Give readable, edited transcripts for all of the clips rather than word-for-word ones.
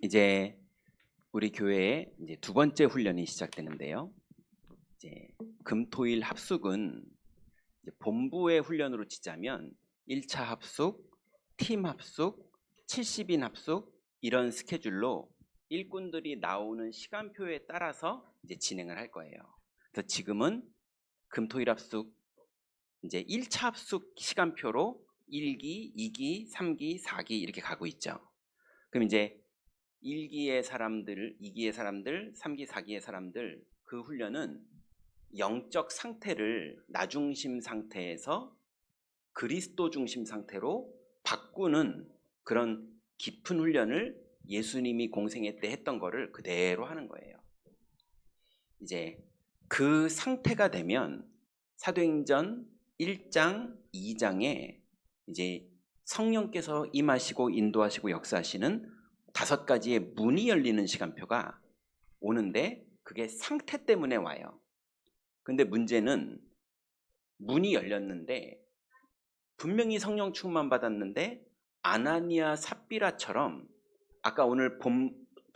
이제 우리 교회에 이제 두 번째 훈련이 시작되는데요. 이제 금토일 합숙은 이제 본부의 훈련으로 치자면 1차 합숙, 팀 합숙, 70인 합숙 이런 스케줄로 일꾼들이 나오는 시간표에 따라서 이제 진행을 할 거예요. 그래서 지금은 금토일 합숙 이제 1차 합숙 시간표로 1기, 2기, 3기, 4기 이렇게 가고 있죠. 그럼 이제 1기의 사람들, 2기의 사람들, 3기, 4기의 사람들 그 훈련은 영적 상태를 나중심 상태에서 그리스도 중심 상태로 바꾸는 그런 깊은 훈련을 예수님이 공생애 때 했던 거를 그대로 하는 거예요. 이제 그 상태가 되면 사도행전 1장, 2장에 이제 성령께서 임하시고 인도하시고 역사하시는 5가지의 문이 열리는 시간표가 오는데 그게 상태 때문에 와요. 근데 문제는 문이 열렸는데 분명히 성령 충만 받았는데 아나니아 삽비라처럼 아까 오늘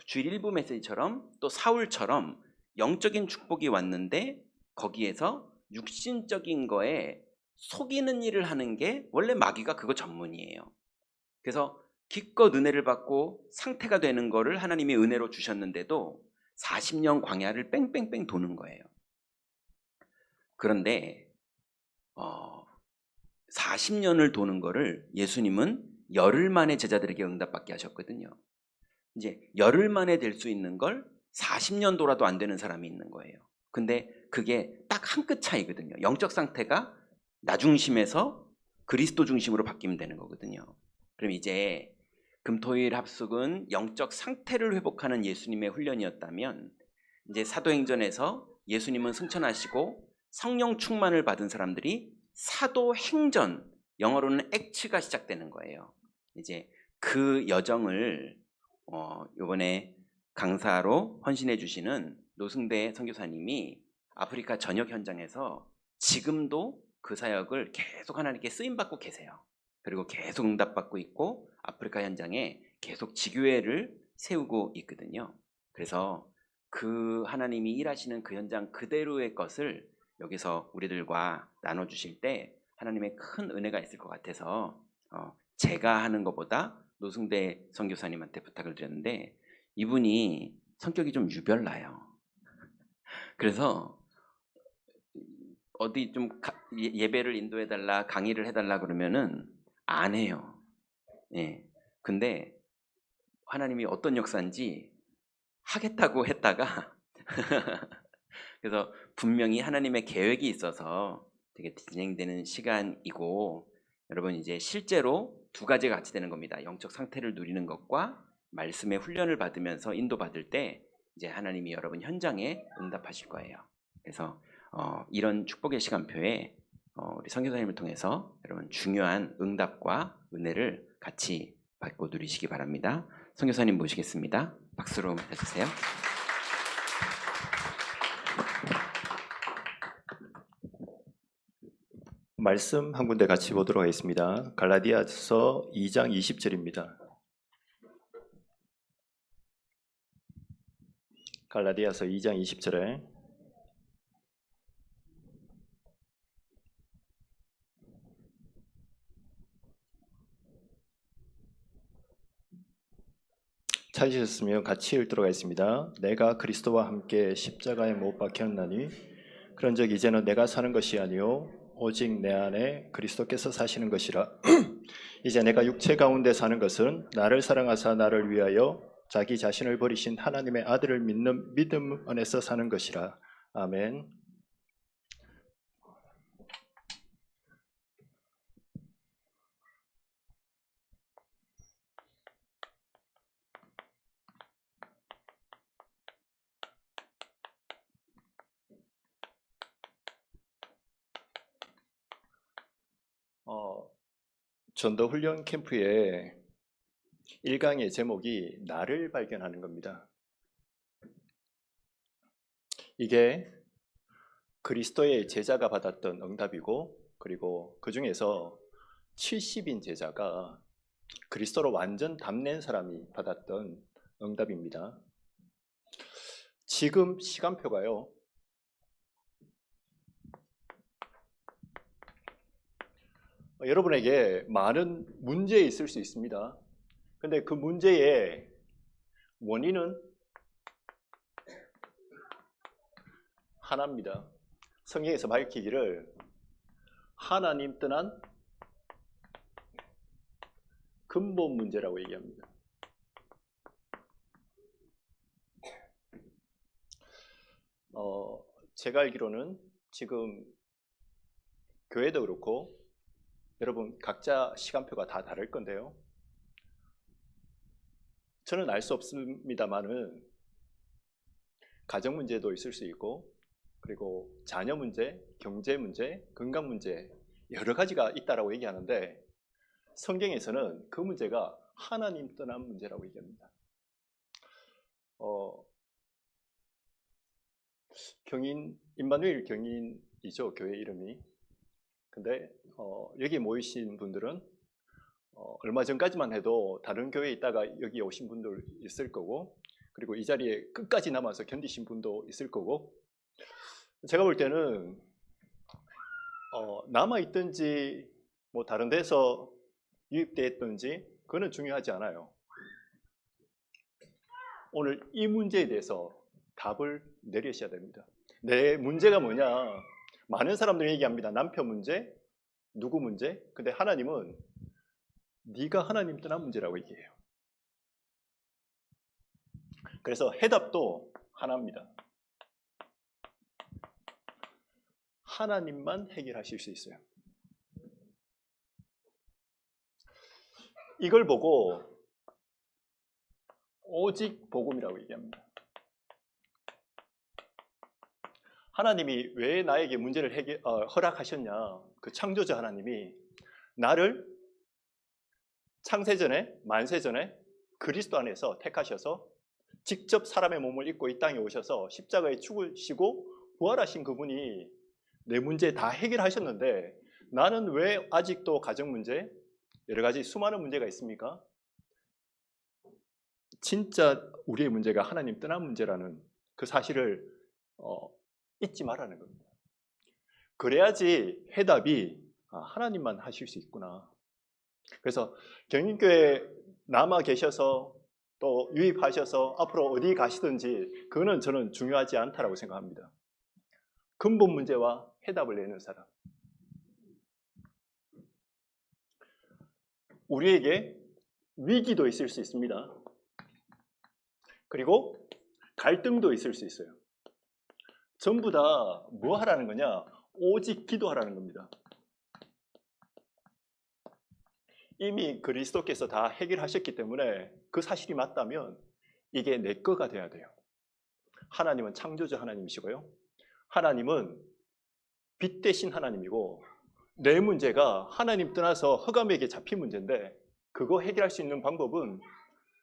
주일 일부 메시지처럼 또 사울처럼 영적인 축복이 왔는데 거기에서 육신적인 거에 속이는 일을 하는 게 원래 마귀가 그거 전문이에요. 그래서 기껏 은혜를 받고 상태가 되는 거를 하나님이 은혜로 주셨는데도 40년 광야를 뺑뺑뺑 도는 거예요. 그런데 40년을 도는 거를 예수님은 열흘 만에 제자들에게 응답받게 하셨거든요. 이제 열흘 만에 될 수 있는 걸 40년 돌아도 안 되는 사람이 있는 거예요. 근데 그게 딱 한 끗 차이거든요. 영적 상태가 나 중심에서 그리스도 중심으로 바뀌면 되는 거거든요. 그럼 이제 금토일 합숙은 영적 상태를 회복하는 예수님의 훈련이었다면 이제 사도행전에서 예수님은 승천하시고 성령 충만을 받은 사람들이 사도행전, 영어로는 액츠가 시작되는 거예요. 이제 그 여정을 이번에 강사로 헌신해 주시는 노승대 선교사님이 아프리카 전역 현장에서 지금도 그 사역을 계속 하나님께 쓰임 받고 계세요. 그리고 계속 응답받고 있고 아프리카 현장에 계속 지교회를 세우고 있거든요. 그래서 그 하나님이 일하시는 그 현장 그대로의 것을 여기서 우리들과 나눠주실 때 하나님의 큰 은혜가 있을 것 같아서 제가 하는 것보다 노승대 선교사님한테 부탁을 드렸는데 이분이 성격이 좀 유별나요. 그래서 어디 좀 예배를 인도해달라 강의를 해달라 그러면은 안 해요. 예. 근데 하나님이 어떤 역사인지 하겠다고 했다가 그래서 분명히 하나님의 계획이 있어서 되게 진행되는 시간이고 여러분 이제 실제로 두 가지가 같이 되는 겁니다. 영적 상태를 누리는 것과 말씀의 훈련을 받으면서 인도받을 때 이제 하나님이 여러분 현장에 응답하실 거예요. 그래서 이런 축복의 시간표에 우리 선교사님을 통해서 여러분 중요한 응답과 은혜를 같이 받고 누리시기 바랍니다. 선교사님 모시겠습니다. 박수로 맞아주세요. 말씀 한 군데 같이 보도록 하겠습니다. 갈라디아서 2장 20절입니다. 갈라디아서 2장 20절에 찾으셨으면 같이 읽도록 하겠습니다. 내가 그리스도와 함께 십자가에 못 박혔나니 그런즉 이제는 내가 사는 것이 아니요 오직 내 안에 그리스도께서 사시는 것이라. 이제 내가 육체 가운데 사는 것은 나를 사랑하사 나를 위하여 자기 자신을 버리신 하나님의 아들을 믿는 믿음 안에서 사는 것이라. 아멘. 전도 훈련 캠프의 1강의 제목이 나를 발견하는 겁니다. 이게 그리스도의 제자가 받았던 응답이고 그리고 그 중에서 70인 제자가 그리스도로 완전 담낸 사람이 받았던 응답입니다. 지금 시간표가요. 여러분에게 많은 문제 있을 수 있습니다. 근데 그 문제의 원인은 하나입니다. 성경에서 밝히기를 하나님 떠난 근본 문제라고 얘기합니다. 제가 알기로는 지금 교회도 그렇고 여러분 각자 시간표가 다 다를 건데요. 저는 알 수 없습니다만은 가정 문제도 있을 수 있고 그리고 자녀 문제, 경제 문제, 건강 문제 여러 가지가 있다라고 얘기하는데 성경에서는 그 문제가 하나님 떠난 문제라고 얘기합니다. 경인 임마누엘 경인이죠, 교회 이름이. 근데 여기 모이신 분들은 얼마 전까지만 해도 다른 교회에 있다가 여기 오신 분들 있을 거고 그리고 이 자리에 끝까지 남아서 견디신 분도 있을 거고 제가 볼 때는 남아있든지 뭐 다른 데서 유입되어 있든지 그거는 중요하지 않아요. 오늘 이 문제에 대해서 답을 내리셔야 됩니다. 내 문제가 뭐냐? 많은 사람들이 얘기합니다. 남편 문제, 누구 문제? 근데 하나님은 네가 하나님 떠난 문제라고 얘기해요. 그래서 해답도 하나입니다. 하나님만 해결하실 수 있어요. 이걸 보고 오직 복음이라고 얘기합니다. 하나님이 왜 나에게 문제를 허락하셨냐? 그 창조자 하나님이 나를 창세전에 만세전에 그리스도 안에서 택하셔서 직접 사람의 몸을 입고 이 땅에 오셔서 십자가에 죽으시고 부활하신 그분이 내 문제 다 해결하셨는데 나는 왜 아직도 가정 문제, 여러 가지 수많은 문제가 있습니까? 진짜 우리의 문제가 하나님 떠난 문제라는 그 사실을 잊지 말라는 겁니다. 그래야지 해답이 하나님만 하실 수 있구나. 그래서 경인교회 남아 계셔서 또 유입하셔서 앞으로 어디 가시든지 그거는 저는 중요하지 않다라고 생각합니다. 근본 문제와 해답을 내는 사람. 우리에게 위기도 있을 수 있습니다. 그리고 갈등도 있을 수 있어요. 전부 다 뭐 하라는 거냐? 오직 기도하라는 겁니다. 이미 그리스도께서 다 해결하셨기 때문에 그 사실이 맞다면 이게 내 거가 돼야 돼요. 하나님은 창조자 하나님이시고요. 하나님은 빛 대신 하나님이고 내 문제가 하나님 떠나서 흑암에게 잡힌 문제인데 그거 해결할 수 있는 방법은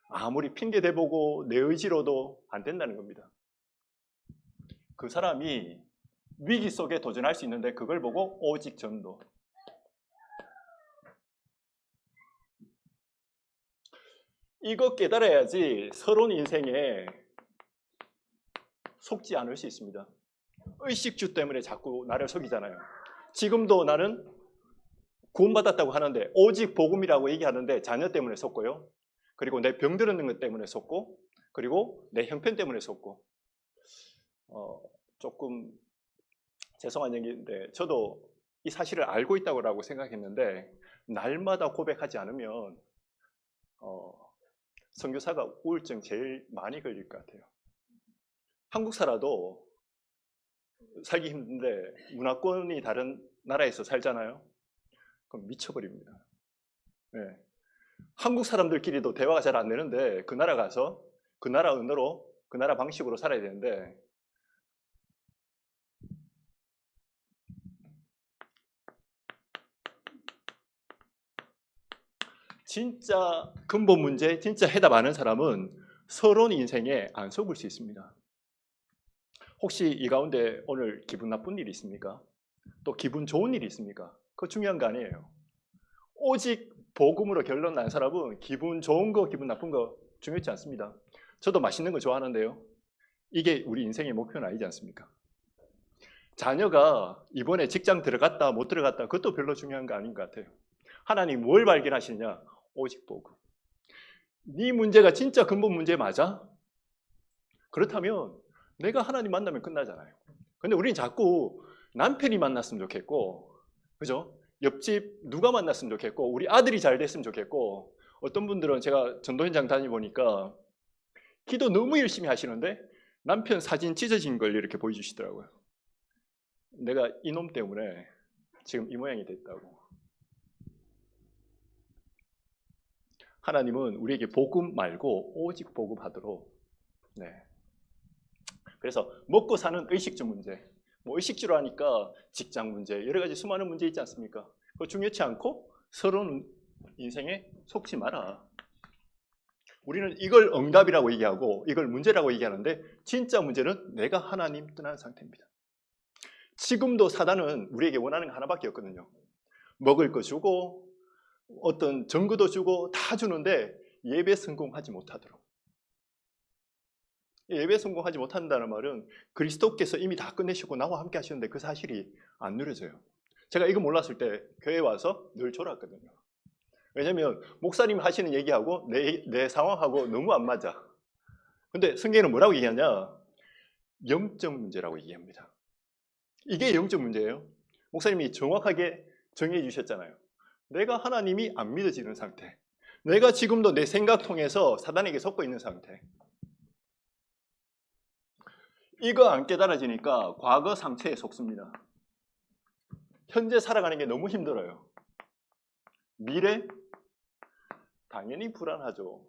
아무리 핑계 대보고 내 의지로도 안 된다는 겁니다. 그 사람이 위기 속에 도전할 수 있는데 그걸 보고 오직 전도. 이거 깨달아야지 서론 인생에 속지 않을 수 있습니다. 의식주 때문에 자꾸 나를 속이잖아요. 지금도 나는 구원받았다고 하는데 오직 복음이라고 얘기하는데 자녀 때문에 속고요. 그리고 내 병들었는 것 때문에 속고 그리고 내 형편 때문에 속고 조금 죄송한 얘기인데 저도 이 사실을 알고 있다고 생각했는데 날마다 고백하지 않으면 선교사가 우울증 제일 많이 걸릴 것 같아요. 한국 살아도 살기 힘든데 문화권이 다른 나라에서 살잖아요. 그럼 미쳐버립니다. 네. 한국 사람들끼리도 대화가 잘 안 되는데 그 나라 가서 그 나라 언어로 그 나라 방식으로 살아야 되는데 진짜 근본 문제, 진짜 해답 아는 사람은 서론 인생에 안 속을 수 있습니다. 혹시 이 가운데 오늘 기분 나쁜 일이 있습니까? 또 기분 좋은 일이 있습니까? 그거 중요한 거 아니에요. 오직 복음으로 결론 난 사람은 기분 좋은 거 기분 나쁜 거 중요치 않습니다. 저도 맛있는 거 좋아하는데요. 이게 우리 인생의 목표는 아니지 않습니까? 자녀가 이번에 직장 들어갔다 못 들어갔다 그것도 별로 중요한 거 아닌 것 같아요. 하나님 뭘 발견하시느냐? 오직 복음. 네 문제가 진짜 근본 문제 맞아? 그렇다면 내가 하나님 만나면 끝나잖아요. 근데 우리는 자꾸 남편이 만났으면 좋겠고, 그죠? 옆집 누가 만났으면 좋겠고, 우리 아들이 잘 됐으면 좋겠고, 어떤 분들은 제가 전도 현장 다녀보니까 기도 너무 열심히 하시는데 남편 사진 찢어진 걸 이렇게 보여주시더라고요. 내가 이놈 때문에 지금 이 모양이 됐다고. 하나님은 우리에게 복음 말고 오직 복음 하도록. 네. 그래서 먹고 사는 의식주 문제, 뭐 의식주로 하니까 직장 문제, 여러 가지 수많은 문제 있지 않습니까? 그거 중요치 않고 서로는 인생에 속지 마라. 우리는 이걸 응답이라고 얘기하고 이걸 문제라고 얘기하는데 진짜 문제는 내가 하나님 떠난 상태입니다. 지금도 사단은 우리에게 원하는 거 하나밖에 없거든요. 먹을 거 주고 어떤 정보도 주고 다 주는데 예배 성공하지 못하도록. 예배 성공하지 못한다는 말은 그리스도께서 이미 다 끝내시고 나와 함께 하시는데 그 사실이 안 누려져요. 제가 이거 몰랐을 때 교회에 와서 늘 졸았거든요. 왜냐하면 목사님 하시는 얘기하고 내 상황하고 너무 안 맞아. 근데 성경에는 뭐라고 얘기하냐? 영적 문제라고 얘기합니다. 이게 영적 문제예요. 목사님이 정확하게 정해 주셨잖아요. 내가 하나님이 안 믿어지는 상태. 내가 지금도 내 생각 통해서 사단에게 속고 있는 상태. 이거 안 깨달아지니까 과거 상처에 속습니다. 현재 살아가는 게 너무 힘들어요. 미래? 당연히 불안하죠.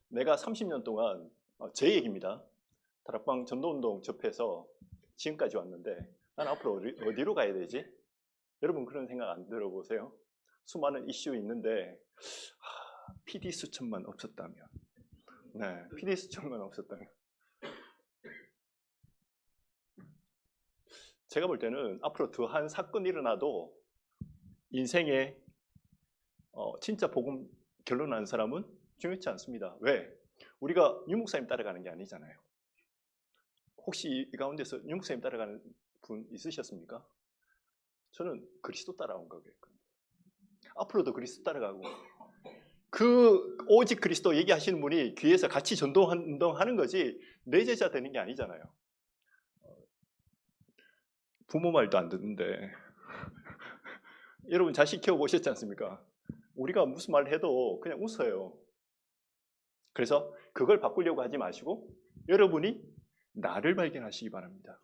내가 30년 동안 제 얘기입니다. 다락방 전도운동 접해서 지금까지 왔는데 난 앞으로 어디로 가야 되지? 여러분 그런 생각 안 들어보세요? 수많은 이슈 있는데 PD 수첩만 없었다면, 네, PD 수첩만 없었다면. 제가 볼 때는 앞으로 더한 사건이 일어나도 인생에 진짜 복음 결론난 사람은 중요치 않습니다. 왜? 우리가 유 목사님 따라가는 게 아니잖아요. 혹시 이 가운데서 유 목사님 따라가는 분 있으셨습니까? 저는 그리스도 따라온 거거든요. 앞으로도 그리스도 따라가고 그 오직 그리스도 얘기하시는 분이 귀에서 같이 전도운동하는 거지 내 제자 되는 게 아니잖아요. 부모 말도 안 듣는데 여러분 자식 키워보셨지 않습니까? 우리가 무슨 말 해도 그냥 웃어요. 그래서 그걸 바꾸려고 하지 마시고 여러분이 나를 발견하시기 바랍니다.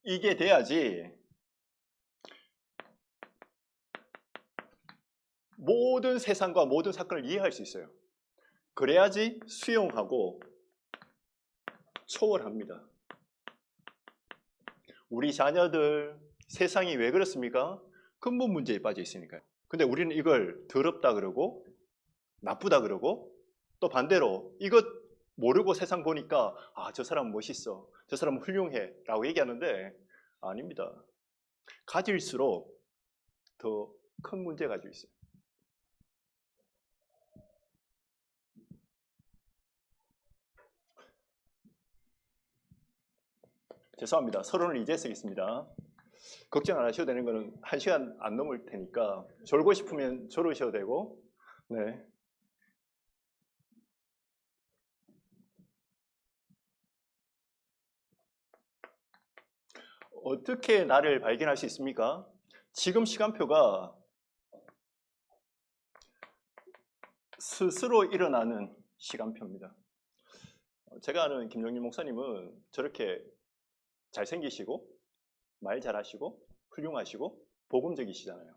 이게 돼야지 모든 세상과 모든 사건을 이해할 수 있어요. 그래야지 수용하고 초월합니다. 우리 자녀들 세상이 왜 그렇습니까? 근본 문제에 빠져 있으니까요. 근데 우리는 이걸 더럽다 그러고 나쁘다 그러고 또 반대로 이것 모르고 세상 보니까 저 사람은 멋있어, 저 사람은 훌륭해 라고 얘기하는데 아닙니다. 가질수록 더 큰 문제 가지고 있어요. 죄송합니다. 서론을 이제 쓰겠습니다. 걱정 안 하셔도 되는 거는 1시간 안 넘을 테니까 졸고 싶으면 졸으셔도 되고, 네. 어떻게 나를 발견할 수 있습니까? 지금 시간표가 스스로 일어나는 시간표입니다. 제가 아는 김정민 목사님은 저렇게 잘생기시고 말 잘하시고 훌륭하시고 복음적이시잖아요.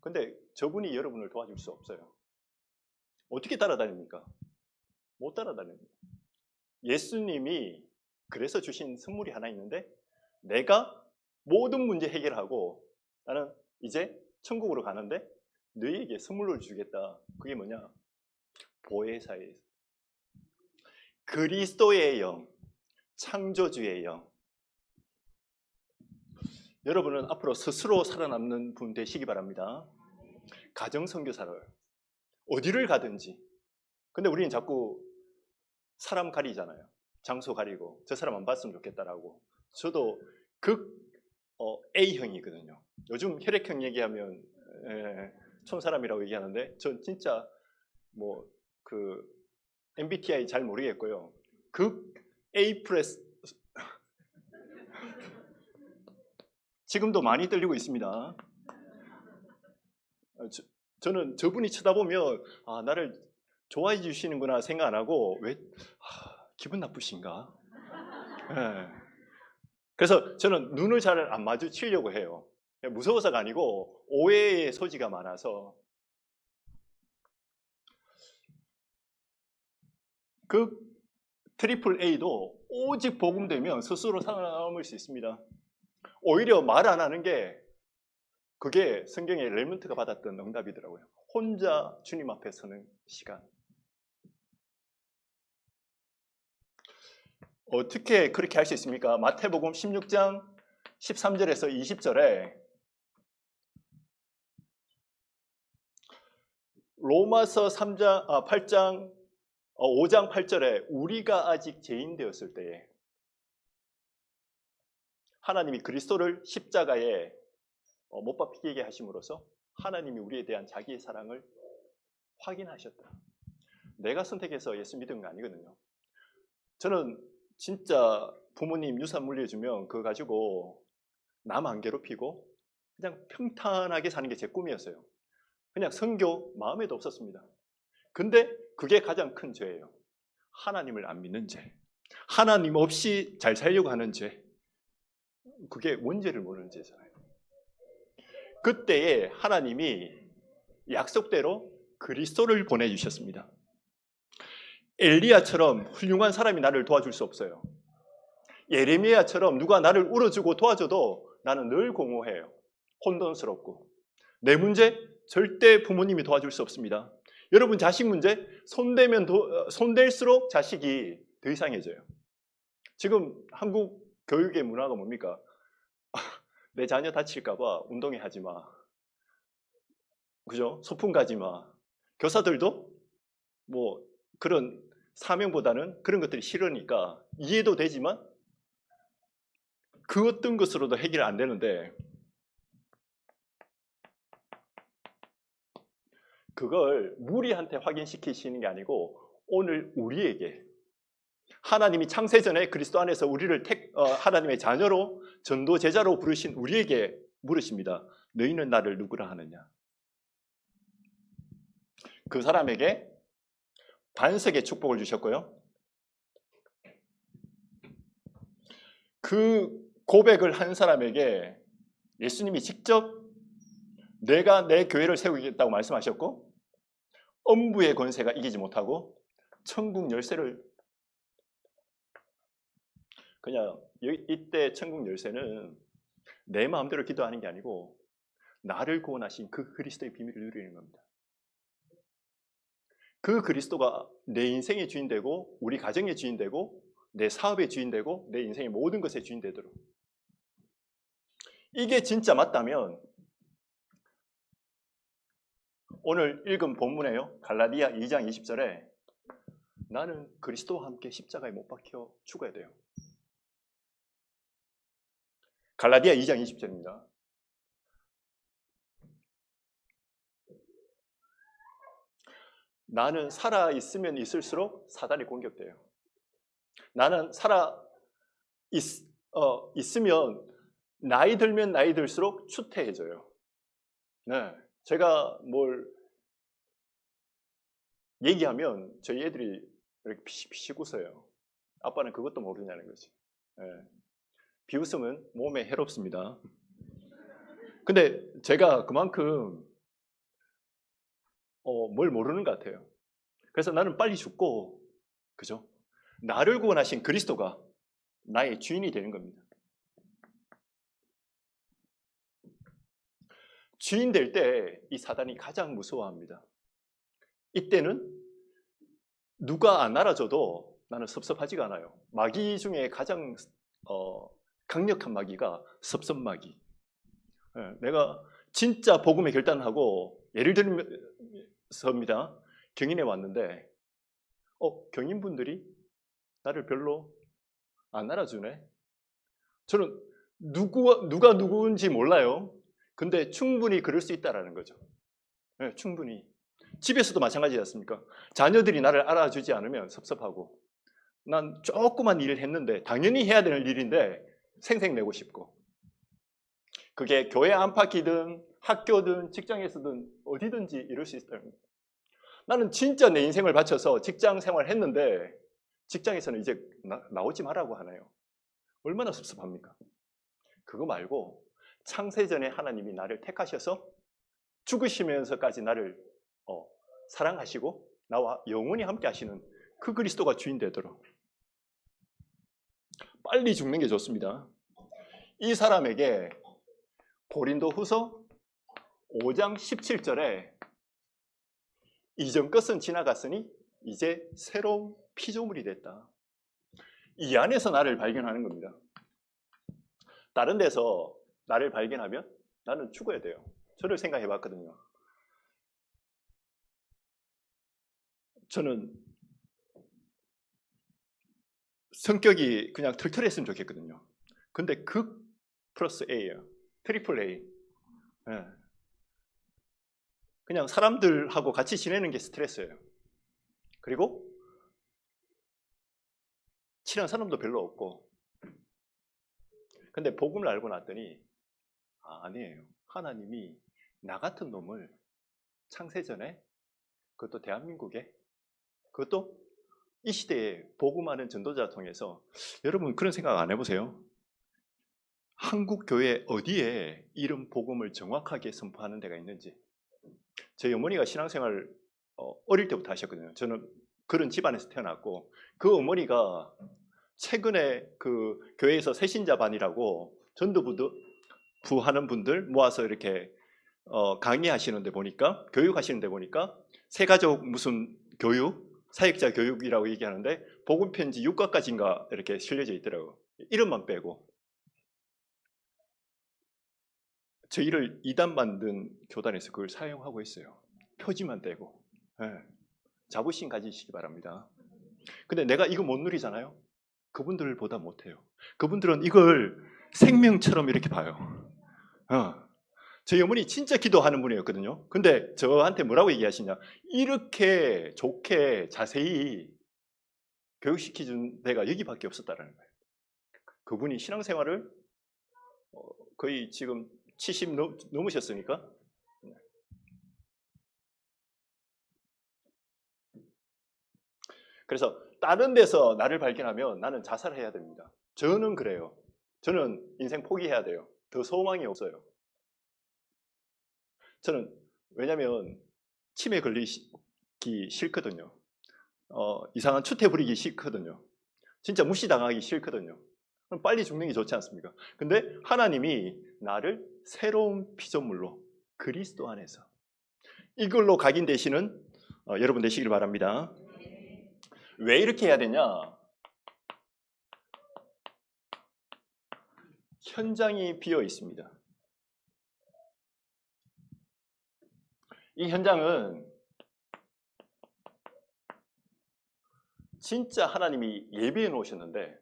근데 저분이 여러분을 도와줄 수 없어요. 어떻게 따라다닙니까? 못 따라다닙니다. 예수님이 그래서 주신 선물이 하나 있는데 내가 모든 문제 해결하고 나는 이제 천국으로 가는데 너희에게 선물을 주겠다. 그게 뭐냐? 보혜사의 그리스도의 영, 창조주의 영. 여러분은 앞으로 스스로 살아남는 분 되시기 바랍니다. 가정 선교사를 어디를 가든지. 근데 우리는 자꾸 사람 가리잖아요. 장소 가리고 저 사람 안 봤으면 좋겠다라고. 저도 A형이거든요. 요즘 혈액형 얘기하면 촌사람이라고 얘기하는데 전 진짜 MBTI 잘 모르겠고요. A 플러스 지금도 많이 들리고 있습니다. 저는 저분이 쳐다보면 나를 좋아해 주시는구나 생각 안 하고 왜 기분 나쁘신가? 네. 그래서 저는 눈을 잘 안 마주치려고 해요. 무서워서가 아니고 오해의 소지가 많아서. 트리플 A도 오직 복음되면 스스로 살아남을 수 있습니다. 오히려 말 안 하는 게 그게 성경에 레몬트가 받았던 응답이더라고요. 혼자 주님 앞에 서는 시간. 어떻게 그렇게 할 수 있습니까? 마태복음 16장 13절에서 20절에 로마서 5장 8절에 우리가 아직 죄인 되었을 때에 하나님이 그리스도를 십자가에 못 박히게 하심으로써 하나님이 우리에 대한 자기의 사랑을 확인하셨다. 내가 선택해서 예수 믿은 거 아니거든요. 저는 진짜 부모님 유산 물려주면 그거 가지고 남 안 괴롭히고 그냥 평탄하게 사는 게 제 꿈이었어요. 그냥 선교 마음에도 없었습니다. 근데 그게 가장 큰 죄예요. 하나님을 안 믿는 죄. 하나님 없이 잘 살려고 하는 죄. 그게 원죄를 모르는 죄잖아요. 그때에 하나님이 약속대로 그리스도를 보내주셨습니다. 엘리야처럼 훌륭한 사람이 나를 도와줄 수 없어요. 예레미야처럼 누가 나를 울어주고 도와줘도 나는 늘 공허해요. 혼돈스럽고. 내 문제 절대 부모님이 도와줄 수 없습니다. 여러분 자식 문제 손댈수록 자식이 더 이상해져요. 지금 한국 교육의 문화가 뭡니까? 내 자녀 다칠까 봐 운동회 하지 마. 그죠? 소풍 가지 마. 교사들도 그런 사명보다는 그런 것들이 싫으니까 이해도 되지만 그 어떤 것으로도 해결 안 되는데 그걸 무리한테 확인시키시는 게 아니고 오늘 우리에게 하나님이 창세전에 그리스도 안에서 우리를 하나님의 자녀로 전도 제자로 부르신 우리에게 물으십니다. 너희는 나를 누구라 하느냐? 그 사람에게 반석의 축복을 주셨고요. 그 고백을 한 사람에게 예수님이 직접 내가 내 교회를 세우겠다고 말씀하셨고 엄부의 권세가 이기지 못하고 천국 열쇠를 그냥 이때 천국 열쇠는 내 마음대로 기도하는 게 아니고 나를 구원하신 그 그리스도의 비밀을 누리는 겁니다. 그 그리스도가 내 인생의 주인 되고 우리 가정의 주인 되고 내 사업의 주인 되고 내 인생의 모든 것의 주인 되도록 이게 진짜 맞다면 오늘 읽은 본문에요. 갈라디아 2장 20절에 나는 그리스도와 함께 십자가에 못 박혀 죽어야 돼요. 갈라디아 2장 20절입니다. 나는 살아 있으면 있을수록 사단이 공격돼요. 나는 살아 있으면 나이 들면 나이 들수록 추태해져요. 네, 제가 뭘 얘기하면 저희 애들이 이렇게 피식 웃어요. 아빠는 그것도 모르냐는 거지. 네. 비웃음은 몸에 해롭습니다. 근데 제가 그만큼 뭘 모르는 것 같아요. 그래서 나는 빨리 죽고, 그죠? 나를 구원하신 그리스도가 나의 주인이 되는 겁니다. 주인 될 때 이 사단이 가장 무서워합니다. 이때는 누가 안 알아줘도 나는 섭섭하지가 않아요. 마귀 중에 가장 강력한 마귀가 섭섭마귀. 내가 진짜 복음에 결단하고 예를 들면서입니다. 경인에 왔는데 경인분들이 나를 별로 안 알아주네. 저는 누가 누구인지 몰라요. 근데 충분히 그럴 수 있다라는 거죠. 네, 충분히. 집에서도 마찬가지지 않습니까? 자녀들이 나를 알아주지 않으면 섭섭하고, 난 조그만 일을 했는데 당연히 해야 되는 일인데 생색내고 싶고, 그게 교회 안팎이든 학교든 직장에서든 어디든지 이럴 수 있다는 거예요. 나는 진짜 내 인생을 바쳐서 직장 생활을 했는데 직장에서는 이제 나오지 말라고 하나요? 얼마나 섭섭합니까? 그거 말고 창세전에 하나님이 나를 택하셔서 죽으시면서까지 나를 사랑하시고 나와 영원히 함께 하시는 그 그리스도가 주인 되도록 빨리 죽는 게 좋습니다. 이 사람에게 고린도후서 5장 17절에 이전 것은 지나갔으니 이제 새로운 피조물이 됐다. 이 안에서 나를 발견하는 겁니다. 다른 데서 나를 발견하면 나는 죽어야 돼요. 저를 생각해 봤거든요. 저는 성격이 그냥 털털했으면 좋겠거든요. 근데 극 플러스 A예요. 트리플 A. 네. 그냥 사람들하고 같이 지내는 게 스트레스예요. 그리고 친한 사람도 별로 없고. 근데 복음을 알고 났더니 아니에요. 하나님이 나 같은 놈을 창세전에, 그것도 대한민국에, 그것도 이 시대에 복음하는 전도자 통해서, 여러분 그런 생각 안 해보세요? 한국 교회 어디에 이런 복음을 정확하게 선포하는 데가 있는지. 저희 어머니가 신앙생활 어릴 때부터 하셨거든요. 저는 그런 집안에서 태어났고, 그 어머니가 최근에 그 교회에서 새신자반이라고 전도부하는 분들 모아서 이렇게 강의하시는데 보니까, 교육하시는데 보니까 새가족 무슨 교육, 사역자 교육이라고 얘기하는데 복음편지 6과까지인가 이렇게 실려져 있더라고요. 이름만 빼고. 저희를 2단 만든 교단에서 그걸 사용하고 있어요. 표지만 떼고. 네. 자부심 가지시기 바랍니다. 근데 내가 이거 못 누리잖아요. 그분들보다 못해요. 그분들은 이걸 생명처럼 이렇게 봐요. 저희 어머니 진짜 기도하는 분이었거든요. 근데 저한테 뭐라고 얘기하시냐, 이렇게 좋게 자세히 교육시켜준 데가 여기밖에 없었다는 거예요. 그분이 신앙생활을 거의 지금 70 넘으셨으니까. 그래서 다른 데서 나를 발견하면 나는 자살해야 됩니다. 저는 그래요. 저는 인생 포기해야 돼요. 더 소망이 없어요. 저는 왜냐하면 치매 걸리기 싫거든요. 이상한 추태 부리기 싫거든요. 진짜 무시당하기 싫거든요. 그럼 빨리 죽는 게 좋지 않습니까? 근데 하나님이 나를 새로운 피조물로 그리스도 안에서 이걸로 각인되시는 여러분 되시길 바랍니다. 왜 이렇게 해야 되냐? 현장이 비어 있습니다. 이 현장은 진짜 하나님이 예비해 놓으셨는데,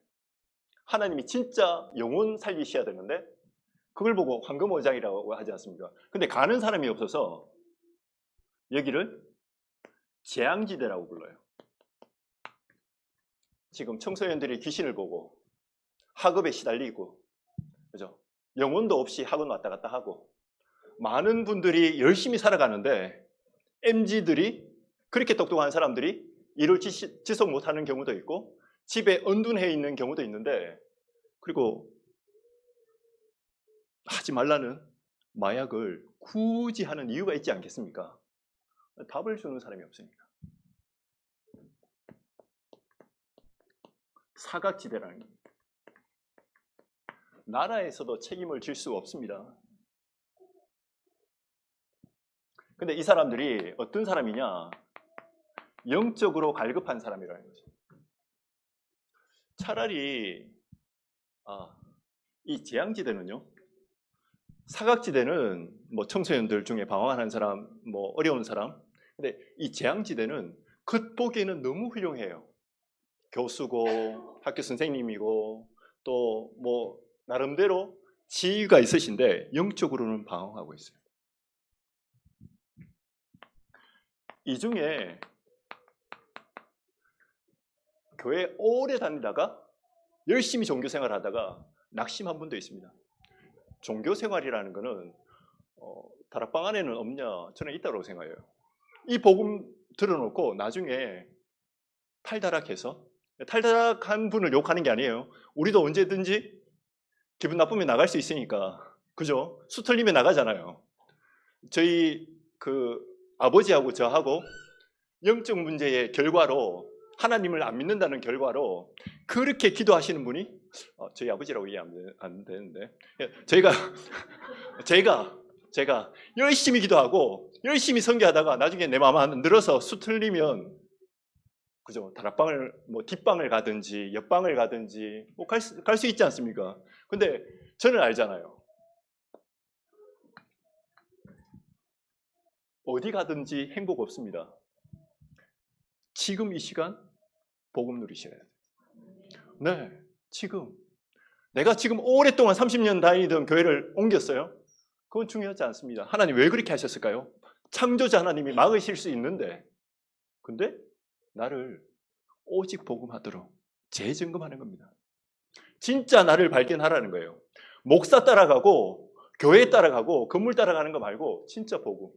하나님이 진짜 영혼 살리셔야 되는데 그걸 보고 황금오장이라고 하지 않습니까? 근데 가는 사람이 없어서 여기를 재앙지대라고 불러요. 지금 청소년들이 귀신을 보고 학업에 시달리고, 그죠? 영혼도 없이 학원 왔다 갔다 하고, 많은 분들이 열심히 살아가는데 MZ들이, 그렇게 똑똑한 사람들이 일을 지속 못하는 경우도 있고 집에 은둔해 있는 경우도 있는데, 그리고 하지 말라는 마약을 굳이 하는 이유가 있지 않겠습니까? 답을 주는 사람이 없으니까. 사각지대라는 겁니다. 나라에서도 책임을 질 수가 없습니다. 근데 이 사람들이 어떤 사람이냐? 영적으로 갈급한 사람이라는 거죠. 차라리 이 재앙지대는요, 사각지대는 뭐 청소년들 중에 방황하는 사람, 뭐 어려운 사람. 근데 이 재앙지대는 겉보기에는 너무 훌륭해요. 교수고 학교 선생님이고 또 뭐 나름대로 지위가 있으신데 영적으로는 방황하고 있어요. 이 중에 교회 오래 다니다가 열심히 종교 생활하다가 낙심한 분도 있습니다. 종교 생활이라는 거는 다락방 안에는 없냐? 저는 있다고 생각해요. 이 복음 들어놓고 나중에 탈다락해서, 탈다락한 분을 욕하는 게 아니에요. 우리도 언제든지 기분 나쁘면 나갈 수 있으니까, 그죠? 수틀리면 나가잖아요. 저희 그 아버지하고 저하고 영적 문제의 결과로, 하나님을 안 믿는다는 결과로 그렇게 기도하시는 분이 저희 아버지라고 이해 안 되는데, 제가 열심히 기도하고 열심히 선교하다가 나중에 내 마음 안 들어서 수틀리면, 그죠? 다락방을 뭐 뒷방을 가든지 옆방을 가든지 뭐 갈 수 있지 않습니까? 근데 저는 알잖아요. 어디 가든지 행복 없습니다. 지금 이 시간 복음 누리셔야 돼요. 네, 지금. 내가 지금 오랫동안 30년 다니던 교회를 옮겼어요. 그건 중요하지 않습니다. 하나님 왜 그렇게 하셨을까요? 창조자 하나님이 막으실 수 있는데, 근데 나를 오직 복음하도록 재점검하는 겁니다. 진짜 나를 발견하라는 거예요. 목사 따라가고 교회 따라가고 건물 따라가는 거 말고 진짜 복음.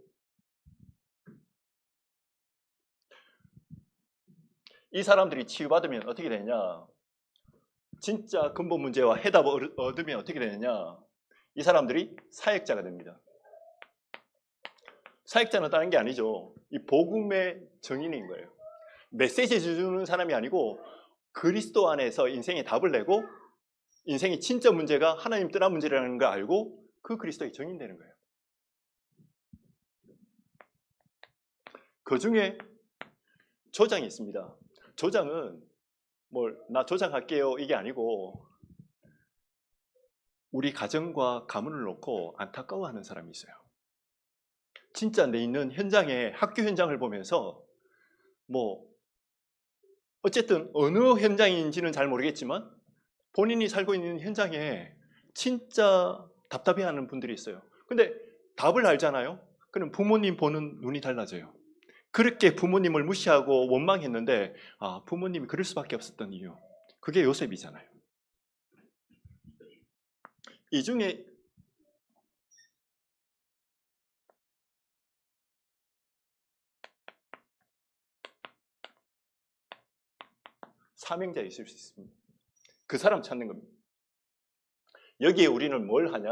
이 사람들이 치유받으면 어떻게 되냐? 진짜 근본 문제와 해답을 얻으면 어떻게 되느냐? 이 사람들이 사역자가 됩니다. 사역자는 다른 게 아니죠. 이 복음의 정인인 거예요. 메시지 주는 사람이 아니고 그리스도 안에서 인생의 답을 내고 인생의 진짜 문제가 하나님 떠난 문제라는 걸 알고 그 그리스도의 정인되는 거예요. 그 중에 조장이 있습니다. 조장은 나 조장할게요 이게 아니고 우리 가정과 가문을 놓고 안타까워하는 사람이 있어요. 진짜 내 있는 현장에 학교 현장을 보면서 어쨌든 어느 현장인지는 잘 모르겠지만 본인이 살고 있는 현장에 진짜 답답해하는 분들이 있어요. 근데 답을 알잖아요. 그럼 부모님 보는 눈이 달라져요. 그렇게 부모님을 무시하고 원망했는데 부모님이 그럴 수밖에 없었던 이유, 그게 요셉이잖아요. 이 중에 사명자 있을 수 있습니다. 그 사람 찾는 겁니다. 여기에 우리는 뭘 하냐?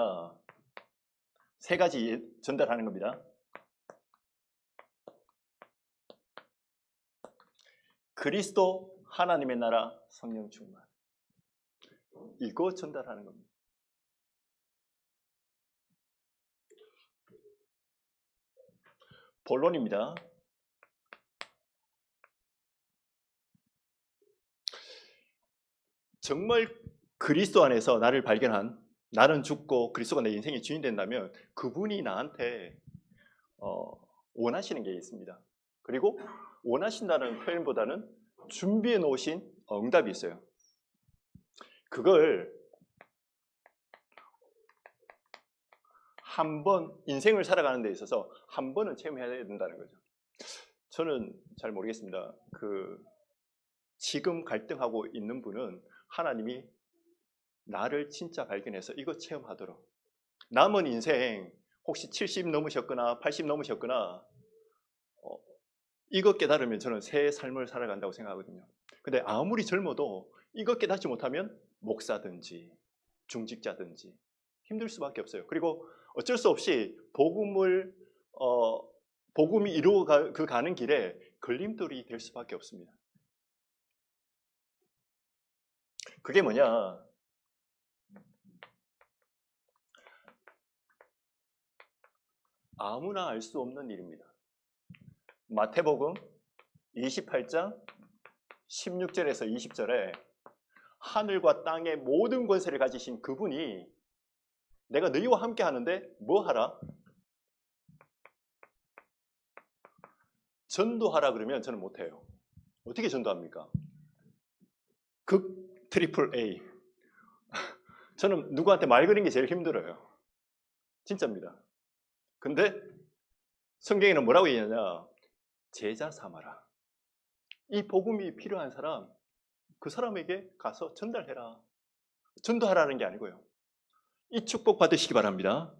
세 가지 전달하는 겁니다. 그리스도, 하나님의 나라, 성령 충만. 이거 전달하는 겁니다. 본론입니다. 정말 그리스도 안에서 나를 발견한, 나는 죽고 그리스도가 내 인생의 주인 된다면 그분이 나한테 원하시는 게 있습니다. 그리고 원하신다는 표현보다는 준비해 놓으신 응답이 있어요. 그걸 한 번 인생을 살아가는 데 있어서 한 번은 체험해야 된다는 거죠. 저는 잘 모르겠습니다. 지금 갈등하고 있는 분은 하나님이 나를 진짜 발견해서 이거 체험하도록, 남은 인생 혹시 70 넘으셨거나 80 넘으셨거나 이거 깨달으면 저는 새 삶을 살아간다고 생각하거든요. 근데 아무리 젊어도 이거 깨닫지 못하면 목사든지 중직자든지 힘들 수밖에 없어요. 그리고 어쩔 수 없이 복음이 이루어가는 길에 걸림돌이 될 수밖에 없습니다. 그게 뭐냐? 아무나 알 수 없는 일입니다. 마태복음 28장 16절에서 20절에 하늘과 땅의 모든 권세를 가지신 그분이 내가 너희와 함께 하는데 뭐 하라? 전도하라 그러면 저는 못해요. 어떻게 전도합니까? 극 트리플 A. 저는 누구한테 말 거는 게 제일 힘들어요. 진짜입니다. 근데 성경에는 뭐라고 얘기하냐? 제자 삼아라. 이 복음이 필요한 사람, 그 사람에게 가서 전달해라. 전도하라는 게 아니고요. 이 축복 받으시기 바랍니다.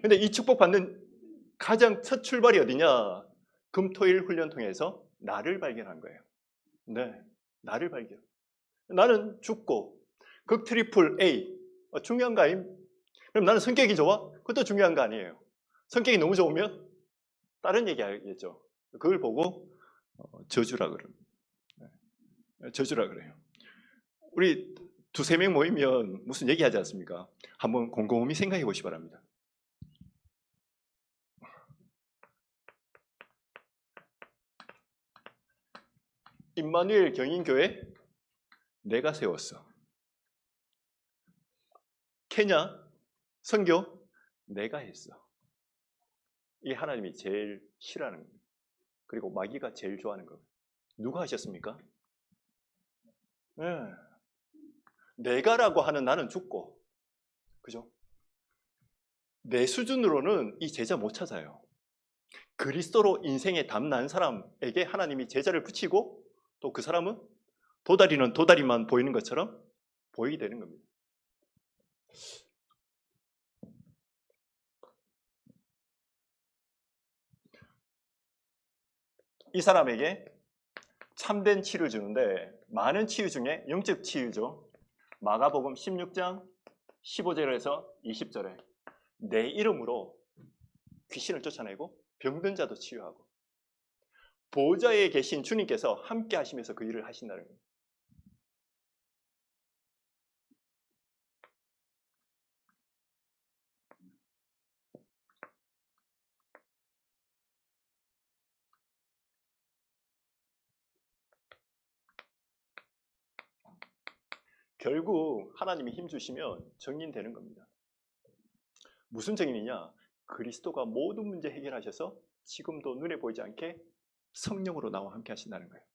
근데 이 축복 받는 가장 첫 출발이 어디냐? 금토일 훈련 통해서 나를 발견한 거예요. 네, 나를 발견. 나는 죽고 극 트리플 A 중요한 거 아님? 그럼 나는 성격이 좋아? 그것도 중요한 거 아니에요. 성격이 너무 좋으면 다른 얘기 하겠죠. 그걸 보고 저주라 그래요. 저주라 그래요. 우리 두세 명 모이면 무슨 얘기하지 않습니까? 한번 곰곰이 생각해 보시기 바랍니다. 임마누엘 경인교회 내가 세웠어. 케냐 선교 내가 했어. 이게 하나님이 제일 싫어하는 겁니다. 그리고 마귀가 제일 좋아하는 겁니다. 누가 하셨습니까? 네. 내가라고 하는 나는 죽고, 그죠? 내 수준으로는 이 제자 못 찾아요. 그리스도로 인생에 담난 사람에게 하나님이 제자를 붙이고 또 그 사람은 도다리는 도다리만 보이는 것처럼 보이게 되는 겁니다. 이 사람에게 참된 치유를 주는데 많은 치유 중에 영적 치유죠. 마가복음 16장 15절에서 20절에 내 이름으로 귀신을 쫓아내고 병든 자도 치유하고 보좌에 계신 주님께서 함께 하시면서 그 일을 하신다는 겁니다. 결국 하나님이 힘 주시면 정인되는 겁니다. 무슨 정인이냐? 그리스도가 모든 문제 해결하셔서 지금도 눈에 보이지 않게 성령으로 나와 함께 하신다는 거예요.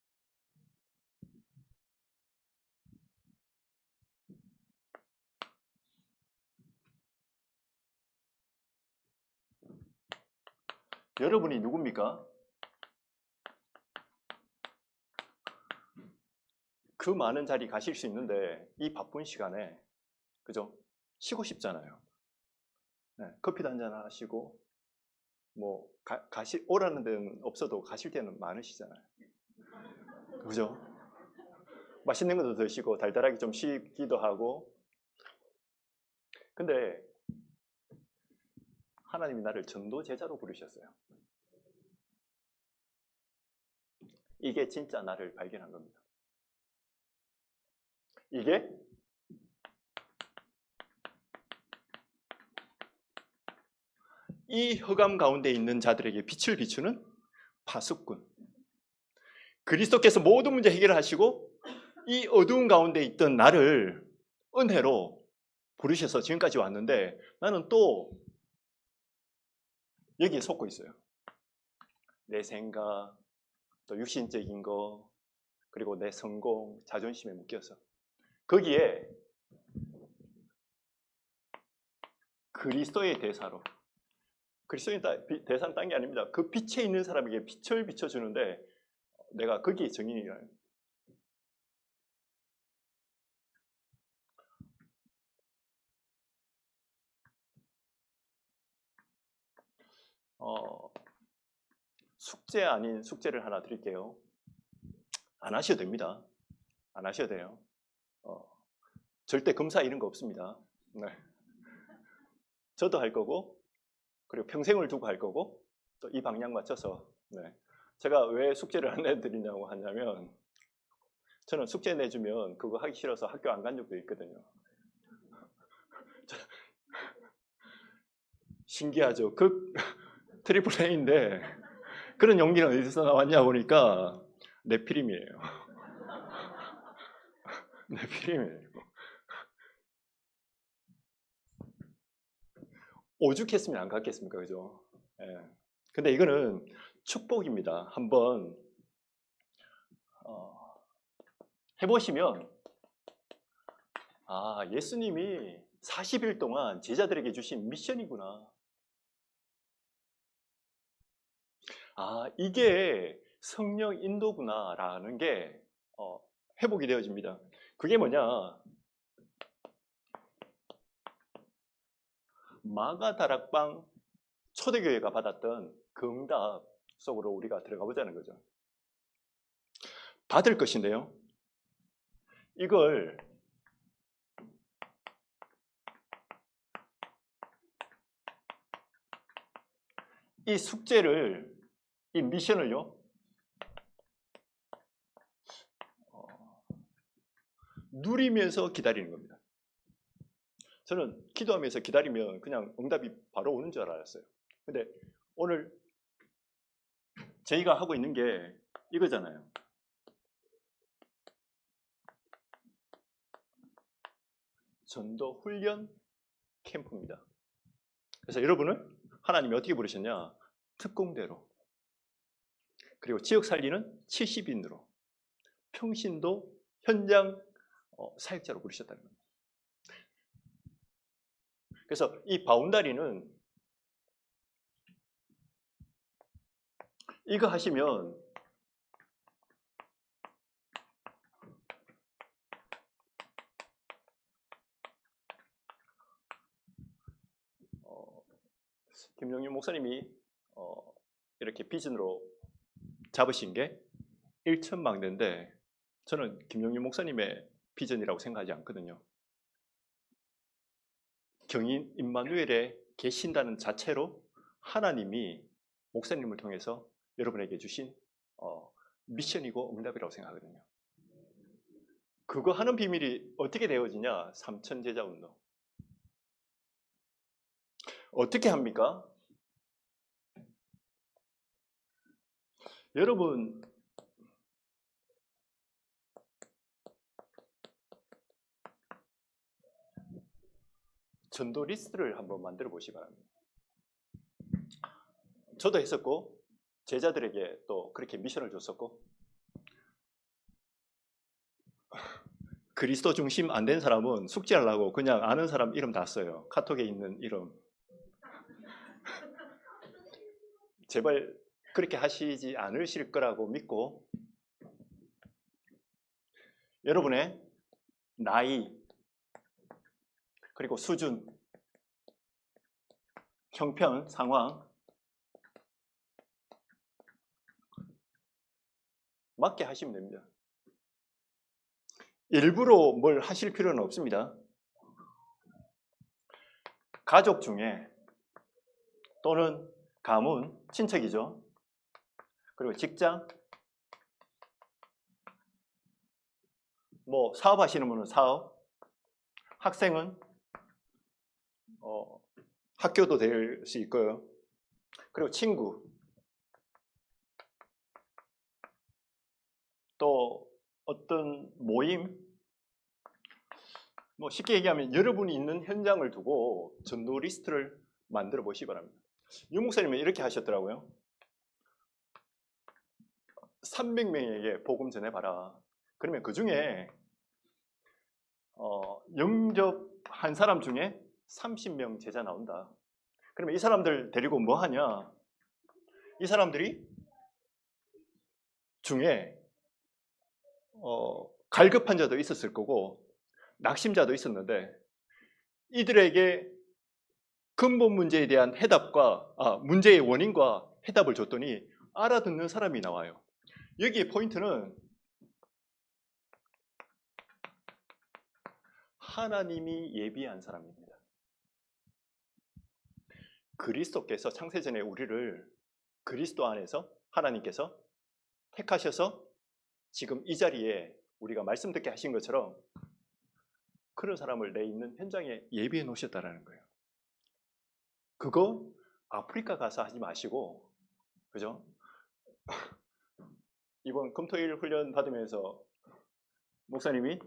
여러분이 누굽니까? 그 많은 자리 가실 수 있는데 이 바쁜 시간에 그죠? 쉬고 싶잖아요. 네, 커피도 한잔 하시고 뭐 오라는 데는 없어도 가실 때는 많으시잖아요. 그죠? 맛있는 것도 드시고 달달하게 좀 쉬기도 하고. 근데 하나님이 나를 전도 제자로 부르셨어요. 이게 진짜 나를 발견한 겁니다. 이게 이 흑암 가운데 있는 자들에게 빛을 비추는 파수꾼. 그리스도께서 모든 문제 해결하시고 이 어두운 가운데 있던 나를 은혜로 부르셔서 지금까지 왔는데 나는 또 여기에 속고 있어요. 내 생각, 또 육신적인 거, 그리고 내 성공, 자존심에 묶여서 거기에 그리스도의 대사로 그리스도의 대사는 딴 게 아닙니다. 그 빛에 있는 사람에게 빛을 비춰주는데 내가 거기에 정인이라는 숙제 아닌 숙제를 하나 드릴게요. 안 하셔도 됩니다. 안 하셔도 돼요. 절대 검사 이런 거 없습니다. 네. 저도 할 거고 그리고 평생을 두고 할 거고 또 이 방향 맞춰서 네. 제가 왜 숙제를 안 내드리냐고 하냐면 저는 숙제 내주면 그거 하기 싫어서 학교 안 간 적도 있거든요. 신기하죠. 그 트리플 A인데 그런 용기는 어디서 나왔냐 보니까 내 필임이에요. 내 필임이에요. 오죽했으면 안 갔겠습니까? 그죠? 예. 근데 이거는 축복입니다. 한번 해보시면 예수님이 40일 동안 제자들에게 주신 미션이구나. 이게 성령 인도구나라는 게 회복이 되어집니다. 그게 뭐냐? 마가다락방 초대교회가 받았던 그 응답 속으로 우리가 들어가 보자는 거죠. 받을 것인데요. 이걸 이 숙제를, 이 미션을요, 누리면서 기다리는 겁니다. 저는 기도하면서 기다리면 그냥 응답이 바로 오는 줄 알았어요. 근데 오늘 저희가 하고 있는 게 이거잖아요. 전도 훈련 캠프입니다. 그래서 여러분은 하나님이 어떻게 부르셨냐? 특공대로, 그리고 지역 살리는 70인으로, 평신도 현장 사역자로 부르셨다는 겁니다. 그래서 이 바운다리는 이거 하시면 김영윤 목사님이 이렇게 비전으로 잡으신 게 1,000망대인데 저는 김영윤 목사님의 비전이라고 생각하지 않거든요. 경인 임마누엘에 계신다는 자체로 하나님이 목사님을 통해서 여러분에게 주신 미션이고 응답이라고 생각하거든요. 그거 하는 비밀이 어떻게 되어지냐? 3천 제자 운동. 어떻게 합니까? 여러분, 전도 리스트를 한번 만들어 보시기 바랍니다. 저도 했었고 제자들에게 또 그렇게 미션을 줬었고, 그리스도 중심 안 된 사람은 숙제하려고 그냥 아는 사람 이름 다 써요. 카톡에 있는 이름. 제발 그렇게 하시지 않으실 거라고 믿고, 여러분의 나이, 그리고 수준, 형편, 상황 맞게 하시면 됩니다. 일부러 뭘 하실 필요는 없습니다. 가족 중에 또는 가문, 친척이죠. 그리고 직장, 뭐 사업하시는 분은 사업, 학생은 학교도 될 수 있고요. 그리고 친구, 또 어떤 모임, 뭐 쉽게 얘기하면 여러분이 있는 현장을 두고 전도 리스트를 만들어 보시기 바랍니다. 유 목사님은 이렇게 하셨더라고요. 300명에게 복음 전해봐라. 그러면 그 중에 영접한 사람 중에 30명 제자 나온다. 그러면 이 사람들 데리고 뭐 하냐? 이 사람들이 중에 갈급한 자도 있었을 거고 낙심자도 있었는데 이들에게 근본 문제에 대한 해답과 문제의 원인과 해답을 줬더니 알아듣는 사람이 나와요. 여기에 포인트는 하나님이 예비한 사람입니다. 그리스도께서 창세전에 우리를 그리스도 안에서 하나님께서 택하셔서 지금 이 자리에 우리가 말씀 듣게 하신 것처럼 그런 사람을 내 있는 현장에 예비해 놓으셨다는 거예요. 그거 아프리카 가서 하지 마시고, 그죠? 이번 금토일 훈련 받으면서 목사님이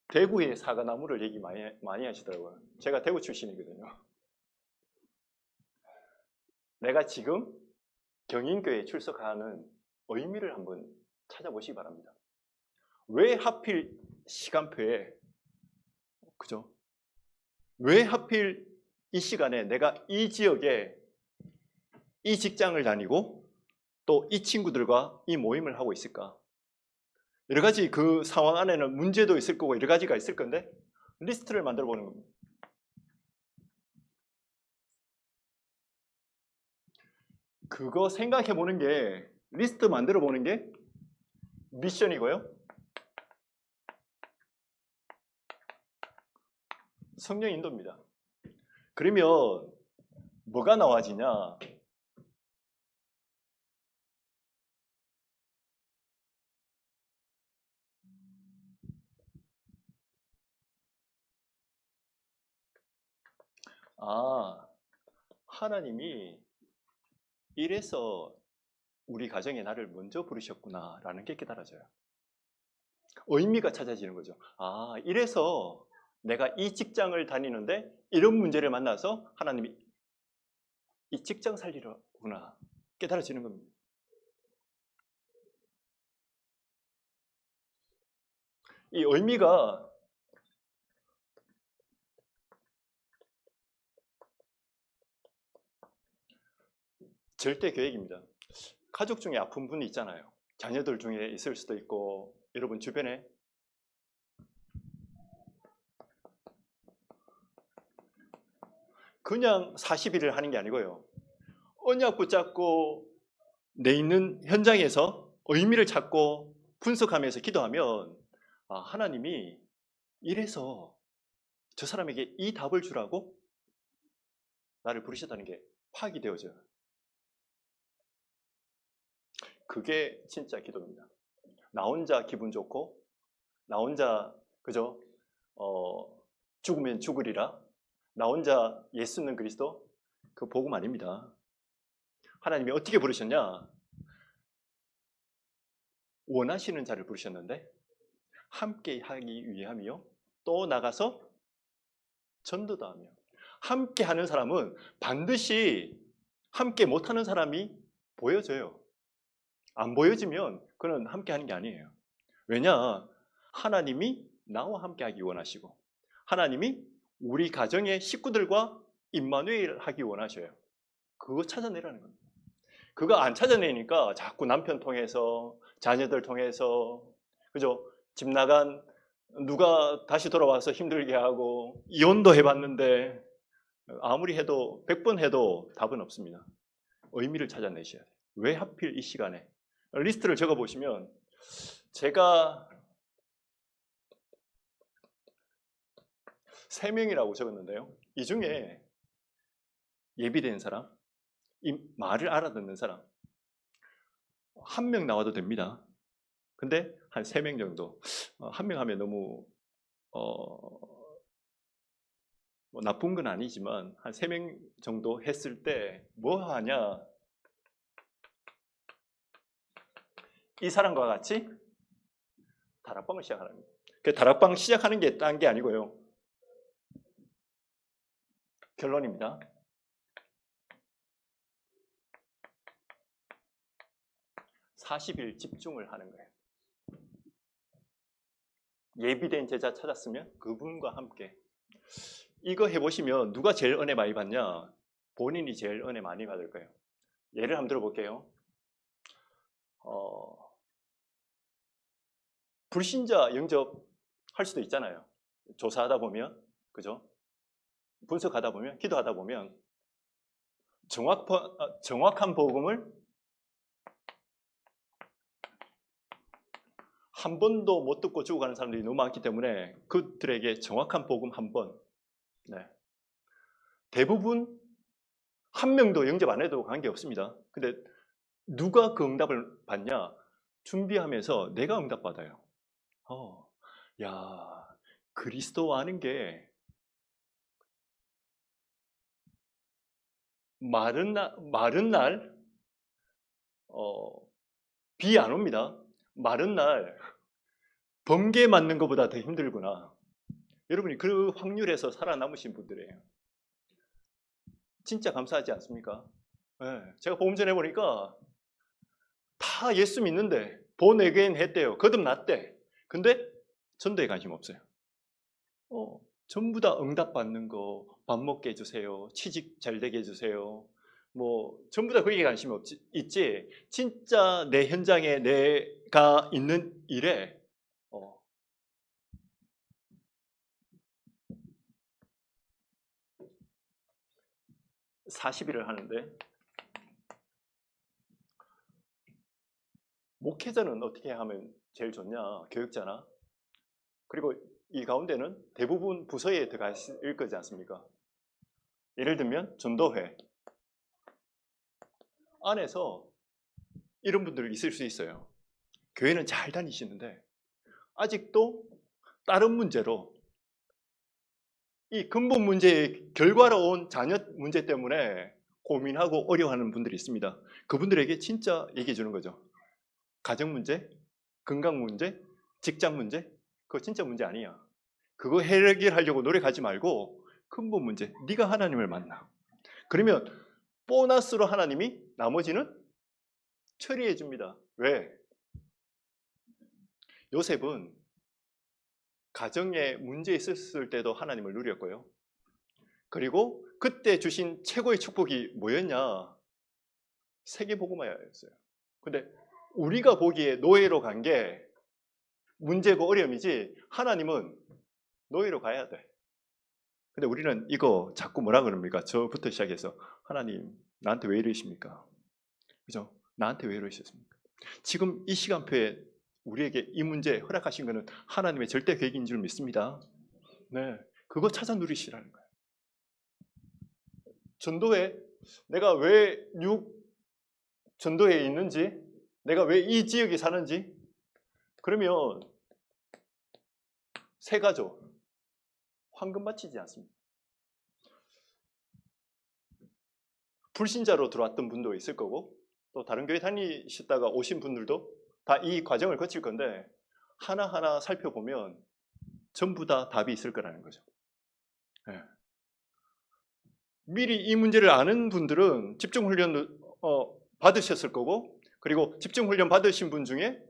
대구의 사과나무를 얘기 많이 하시더라고요. 제가 대구 출신이거든요. 내가 지금 경인교회에 출석하는 의미를 한번 찾아보시기 바랍니다. 왜 하필 시간표에, 그죠? 왜 하필 이 시간에 내가 이 지역에 이 직장을 다니고 또 이 친구들과 이 모임을 하고 있을까? 여러 가지 그 상황 안에는 문제도 있을 거고 여러 가지가 있을 건데 리스트를 만들어 보는 겁니다. 그거 생각해 보는 게, 리스트 만들어 보는 게 미션이고요. 성령 인도입니다. 그러면 뭐가 나와지냐? 하나님이 이래서 우리 가정에 나를 먼저 부르셨구나라는 게 깨달아져요. 의미가 찾아지는 거죠. 이래서 내가 이 직장을 다니는데 이런 문제를 만나서 하나님이 이 직장 살리려구나 깨달아지는 겁니다. 이 의미가 절대 계획입니다. 가족 중에 아픈 분이 있잖아요. 자녀들 중에 있을 수도 있고 여러분 주변에 그냥 40일을 하는 게 아니고요. 언약 붙잡고 내 있는 현장에서 의미를 찾고 분석하면서 기도하면 하나님이 이래서 저 사람에게 이 답을 주라고 나를 부르셨다는 게 파악이 되어져요. 그게 진짜 기도입니다. 나 혼자 기분 좋고 나 혼자 그죠? 죽으면 죽으리라. 나 혼자 예수 있는 그리스도 그 복음 아닙니다. 하나님이 어떻게 부르셨냐? 원하시는 자를 부르셨는데 함께 하기 위함이요. 또 나가서 전도도 하며. 함께 하는 사람은 반드시 함께 못하는 사람이 보여져요. 안 보여지면 그는 함께 하는 게 아니에요. 왜냐? 하나님이 나와 함께 하기 원하시고 하나님이 우리 가정의 식구들과 임마누엘 하기 원하셔요. 그거 찾아내라는 겁니다. 그거 안 찾아내니까 자꾸 남편 통해서 자녀들 통해서 그죠? 집 나간 누가 다시 돌아와서 힘들게 하고 이혼도 해봤는데 아무리 해도 100번 해도 답은 없습니다. 의미를 찾아내셔야 돼요. 왜 하필 이 시간에? 리스트를 적어보시면 제가 3명이라고 적었는데요. 이 중에 예비된 사람, 이 말을 알아듣는 사람 1명 나와도 됩니다. 근데 한 3명 정도. 1명 하면 너무 뭐 나쁜 건 아니지만 한 3명 정도 했을 때 뭐 하냐? 이 사람과 같이 다락방을 시작하는 겁니다. 그 다락방 시작하는 게 딴 게 아니고요. 결론입니다. 40일 집중을 하는 거예요. 예비된 제자 찾았으면 그분과 함께. 이거 해보시면 누가 제일 은혜 많이 받냐? 본인이 제일 은혜 많이 받을 거예요. 예를 한번 들어볼게요. 불신자 영접할 수도 있잖아요. 조사하다 보면, 그죠? 분석하다 보면, 기도하다 보면 정확한 복음을 한 번도 못 듣고 죽어가는 사람들이 너무 많기 때문에 그들에게 정확한 복음 한 번. 네. 대부분 한 명도 영접 안 해도 관계 없습니다. 근데 누가 그 응답을 받냐? 준비하면서 내가 응답받아요. 야, 그리스도 아는 게 마른 날 비 안 옵니다. 마른 날 번개 맞는 것보다 더 힘들구나. 여러분이 그 확률에서 살아남으신 분들이에요. 진짜 감사하지 않습니까? 제가 보험 전에 보니까 다 예수 믿는데 본에게인 했대요. 거듭났대. 근데 전도에 관심 없어요. 전부 다 응답받는 거, 밥 먹게 해주세요. 취직 잘 되게 해주세요. 뭐 전부 다 거기에 관심이 있지. 진짜 내 현장에 내가 있는 일에 40일을 하는데 목회자는 어떻게 하면 제일 좋냐? 교육자나. 그리고 이 가운데는 대부분 부서에 들어가실 거지 않습니까? 예를 들면 전도회 안에서 이런 분들 있을 수 있어요. 교회는 잘 다니시는데 아직도 다른 문제로 이 근본 문제의 결과로 온 자녀 문제 때문에 고민하고 어려워하는 분들이 있습니다. 그분들에게 진짜 얘기해 주는 거죠. 가정 문제, 건강 문제, 직장 문제, 그거 진짜 문제 아니야. 그거 해결하려고 노력하지 말고 근본 문제, 네가 하나님을 만나. 그러면 보너스로 하나님이 나머지는 처리해 줍니다. 왜? 요셉은 가정에 문제 있었을 때도 하나님을 누렸고요. 그리고 그때 주신 최고의 축복이 뭐였냐? 세계복음화였어요. 근데 우리가 보기에 노예로 간 게 문제고 어려움이지 하나님은 노예로 가야 돼. 근데 우리는 이거 자꾸 뭐라 그럽니까? 저부터 시작해서 하나님 나한테 왜 이러십니까? 그죠? 나한테 왜 이러셨습니까? 지금 이 시간표에 우리에게 이 문제 허락하신 것은 하나님의 절대 계획인 줄 믿습니다. 네, 그거 찾아 누리시라는 거예요. 전도회 내가 왜 전도회에 있는지, 내가 왜 이 지역에 사는지, 그러면 세 가죠. 황금 바치지 않습니다. 불신자로 들어왔던 분도 있을 거고 또 다른 교회 다니셨다가 오신 분들도 다 이 과정을 거칠 건데 하나하나 살펴보면 전부 다 답이 있을 거라는 거죠. 네. 미리 이 문제를 아는 분들은 집중훈련 받으셨을 거고 그리고 집중훈련 받으신 분 중에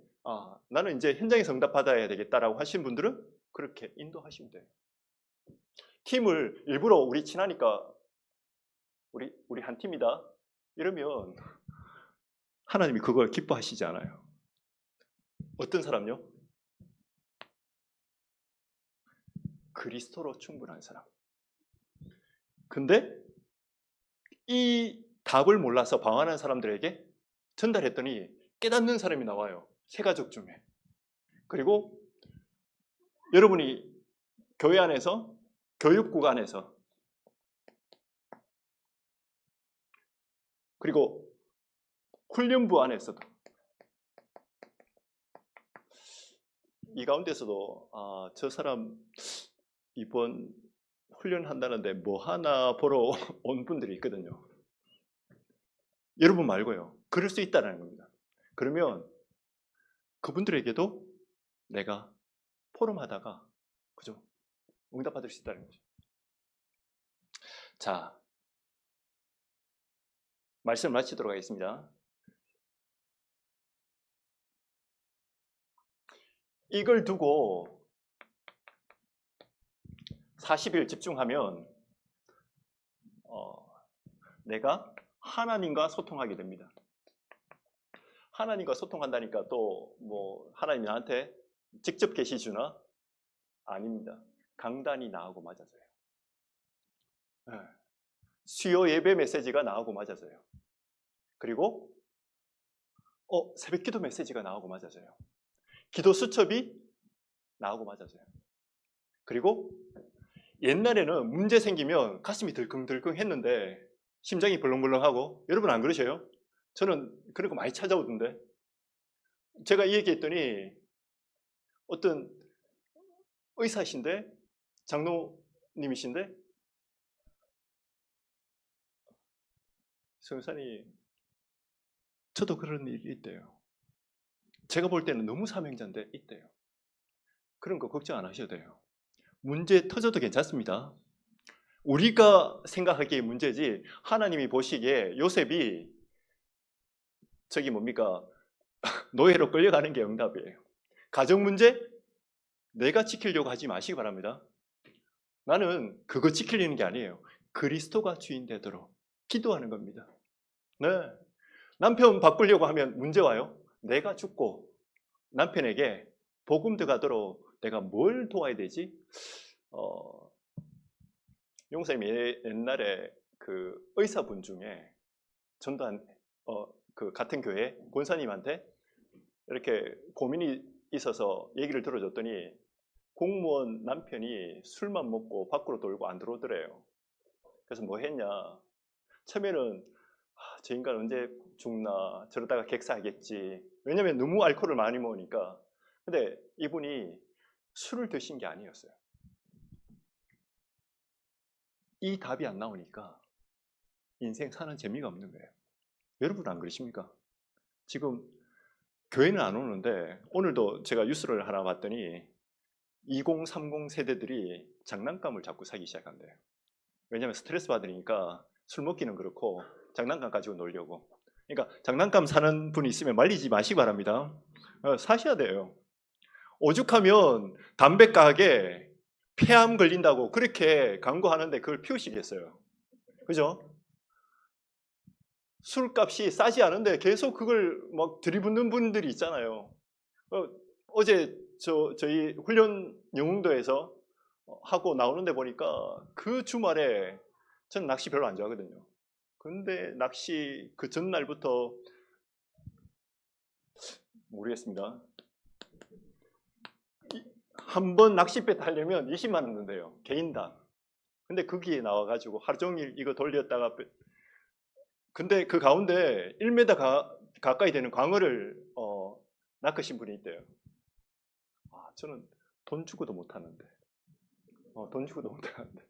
나는 이제 현장에서 응답받아야 되겠다라고 하신 분들은 그렇게 인도하시면 돼요. 팀을 일부러 우리 친하니까 우리 한 팀이다 이러면 하나님이 그걸 기뻐하시지 않아요. 어떤 사람요? 그리스도로 충분한 사람. 근데 이 답을 몰라서 방황하는 사람들에게 전달했더니 깨닫는 사람이 나와요. 세 가족 중에. 그리고 여러분이 교회 안에서 교육국 안에서 그리고 훈련부 안에서도 이 가운데서도 저 사람 이번 훈련한다는데 뭐 하나 보러 온 분들이 있거든요. 여러분 말고요. 그럴 수 있다는 겁니다. 그러면 그분들에게도 내가 포럼하다가 그죠? 응답받을 수 있다는 거죠. 자, 말씀을 마치도록 하겠습니다. 이걸 두고 40일 집중하면 내가 하나님과 소통하게 됩니다. 하나님과 소통한다니까 또 뭐 하나님이 나한테 직접 계시 주나? 아닙니다. 강단이 나하고 맞아져요. 네. 수요 예배 메시지가 나하고 맞아져요. 그리고 새벽기도 메시지가 나하고 맞아져요. 기도 수첩이 나하고 맞아져요. 그리고 옛날에는 문제 생기면 가슴이 들컹들컹 했는데 심장이 벌렁벌렁하고 여러분 안 그러셔요? 저는 그런 거 많이 찾아오던데 제가 이 얘기했더니 어떤 의사이신데 장로님이신데 성사님 저도 그런 일이 있대요. 제가 볼 때는 너무 사명자인데 있대요. 그런 거 걱정 안 하셔도 돼요. 문제 터져도 괜찮습니다. 우리가 생각하기에 문제지 하나님이 보시기에 요셉이 저기 뭡니까? 노예로 끌려가는 게 응답이에요. 가정 문제? 내가 지키려고 하지 마시기 바랍니다. 나는 그거 지키려는 게 아니에요. 그리스도가 주인 되도록 기도하는 겁니다. 네. 남편 바꾸려고 하면 문제 와요. 내가 죽고 남편에게 복음 들어가도록 내가 뭘 도와야 되지? 용사님이 옛날에 그 의사분 중에 전도한 그 같은 교회 권사님한테 이렇게 고민이 있어서 얘기를 들어줬더니 공무원 남편이 술만 먹고 밖으로 돌고 안 들어오더래요. 그래서 뭐 했냐? 처음에는 저 인간 언제 죽나 저러다가 객사하겠지. 왜냐면 너무 알코올을 많이 먹으니까. 근데 이분이 술을 드신 게 아니었어요. 이 답이 안 나오니까 인생 사는 재미가 없는 거예요. 여러분 안 그러십니까? 지금 교회는 안 오는데 오늘도 제가 뉴스를 하나 봤더니 2030 세대들이 장난감을 자꾸 사기 시작한대요. 왜냐하면 스트레스 받으니까 술 먹기는 그렇고 장난감 가지고 놀려고. 그러니까 장난감 사는 분이 있으면 말리지 마시기 바랍니다. 사셔야 돼요. 오죽하면 담배 가게 폐암 걸린다고 그렇게 광고하는데 그걸 피우시겠어요? 그죠? 술값이 싸지 않은데 계속 그걸 막 들이붓는 분들이 있잖아요. 어제 저희 훈련 영흥도에서 하고 나오는데 보니까 그 주말에 저는 낚시 별로 안 좋아하거든요. 근데 낚시 그 전날부터 모르겠습니다. 한 번 낚싯배 타려면 20만 원 든대요. 개인당. 근데 거기에 나와가지고 하루 종일 이거 돌렸다가 근데 그 가운데 1m 가까이 되는 광어를 낚으신 분이 있대요. 저는 돈 주고도 못 하는데. 돈 주고도 못 하는데.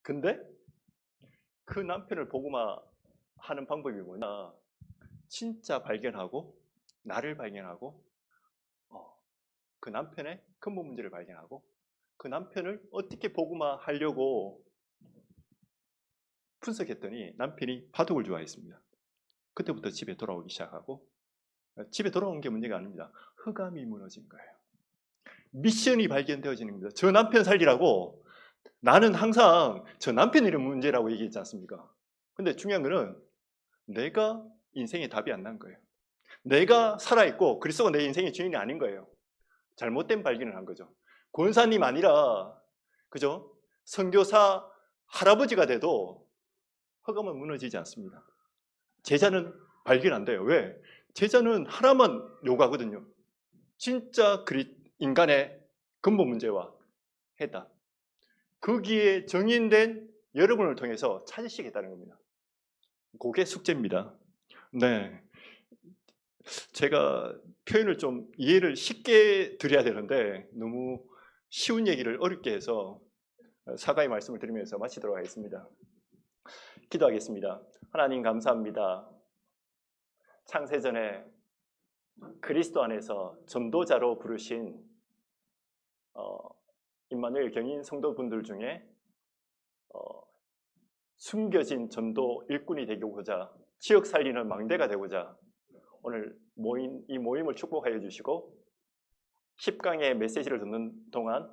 근데 그 남편을 보고만 하는 방법이 뭐냐? 진짜 발견하고 나를 발견하고 그 남편의 근본 문제를 발견하고 그 남편을 어떻게 보고만 하려고 분석했더니 남편이 바둑을 좋아했습니다. 그때부터 집에 돌아오기 시작하고 집에 돌아온 게 문제가 아닙니다. 흑암이 무너진 거예요. 미션이 발견되어지는 겁니다. 저 남편 살리라고 나는 항상 저 남편 이름 문제라고 얘기했지 않습니까? 근데 중요한 거는 내가 인생의 답이 안 난 거예요. 내가 살아있고 그리스도가 내 인생의 주인이 아닌 거예요. 잘못된 발견을 한 거죠. 권사님 아니라 그죠? 선교사 할아버지가 돼도 흑암은 무너지지 않습니다. 제자는 발견 안 돼요. 왜? 제자는 하나만 요구하거든요. 진짜 인간의 근본 문제와 해답. 거기에 정인된 여러분을 통해서 찾으시겠다는 겁니다. 그게 숙제입니다. 네. 제가 표현을 좀 이해를 쉽게 드려야 되는데 너무 쉬운 얘기를 어렵게 해서 사과의 말씀을 드리면서 마치도록 하겠습니다. 기도하겠습니다. 하나님 감사합니다. 창세전에 그리스도 안에서 전도자로 부르신 임마누엘 경인 성도분들 중에 숨겨진 전도 일꾼이 되고자 지역 살리는 망대가 되고자 오늘 이 모임을 축복하여 주시고 10강의 메시지를 듣는 동안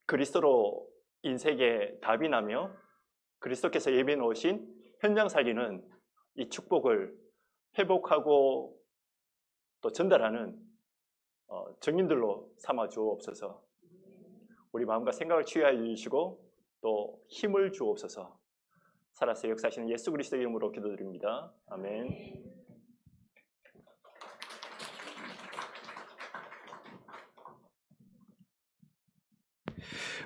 그리스도로 인생의 답이 나며 그리스도께서 예비해 놓으신 현장 살리는 이 축복을 회복하고 또 전달하는 정인들로 삼아 주옵소서. 우리 마음과 생각을 치유하여 주시고 또 힘을 주옵소서. 살아서 역사하시는 예수 그리스도의 이름으로 기도드립니다. 아멘.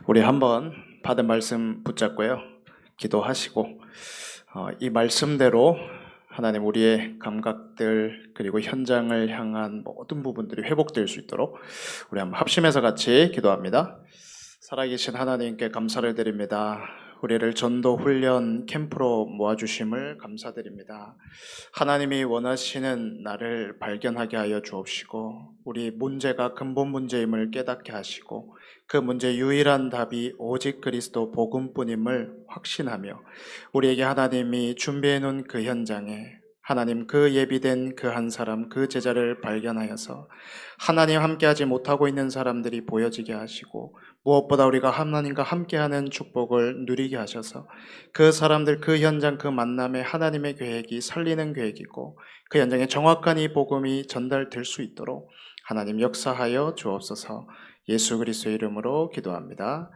우리 한번 받은 말씀 붙잡고요. 기도하시고 이 말씀대로 하나님 우리의 감각들 그리고 현장을 향한 모든 부분들이 회복될 수 있도록 우리 한번 합심해서 같이 기도합니다. 살아계신 하나님께 감사를 드립니다. 우리를 전도 훈련 캠프로 모아주심을 감사드립니다. 하나님이 원하시는 나를 발견하게 하여 주옵시고 우리 문제가 근본 문제임을 깨닫게 하시고 그 문제의 유일한 답이 오직 그리스도 복음뿐임을 확신하며 우리에게 하나님이 준비해 놓은 그 현장에 하나님 그 예비된 그 한 사람 그 제자를 발견하여서 하나님 함께하지 못하고 있는 사람들이 보여지게 하시고 무엇보다 우리가 하나님과 함께하는 축복을 누리게 하셔서 그 사람들 그 현장 그 만남에 하나님의 계획이 살리는 계획이고 그 현장에 정확한 이 복음이 전달될 수 있도록 하나님 역사하여 주옵소서. 예수 그리스도의 이름으로 기도합니다.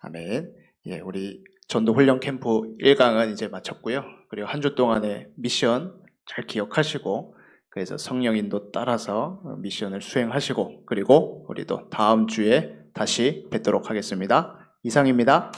아멘. 예, 우리 전도 훈련 캠프 1강은 이제 마쳤고요. 그리고 한 주 동안의 미션 잘 기억하시고 그래서 성령 인도 따라서 미션을 수행하시고 그리고 우리도 다음 주에 다시 뵙도록 하겠습니다. 이상입니다.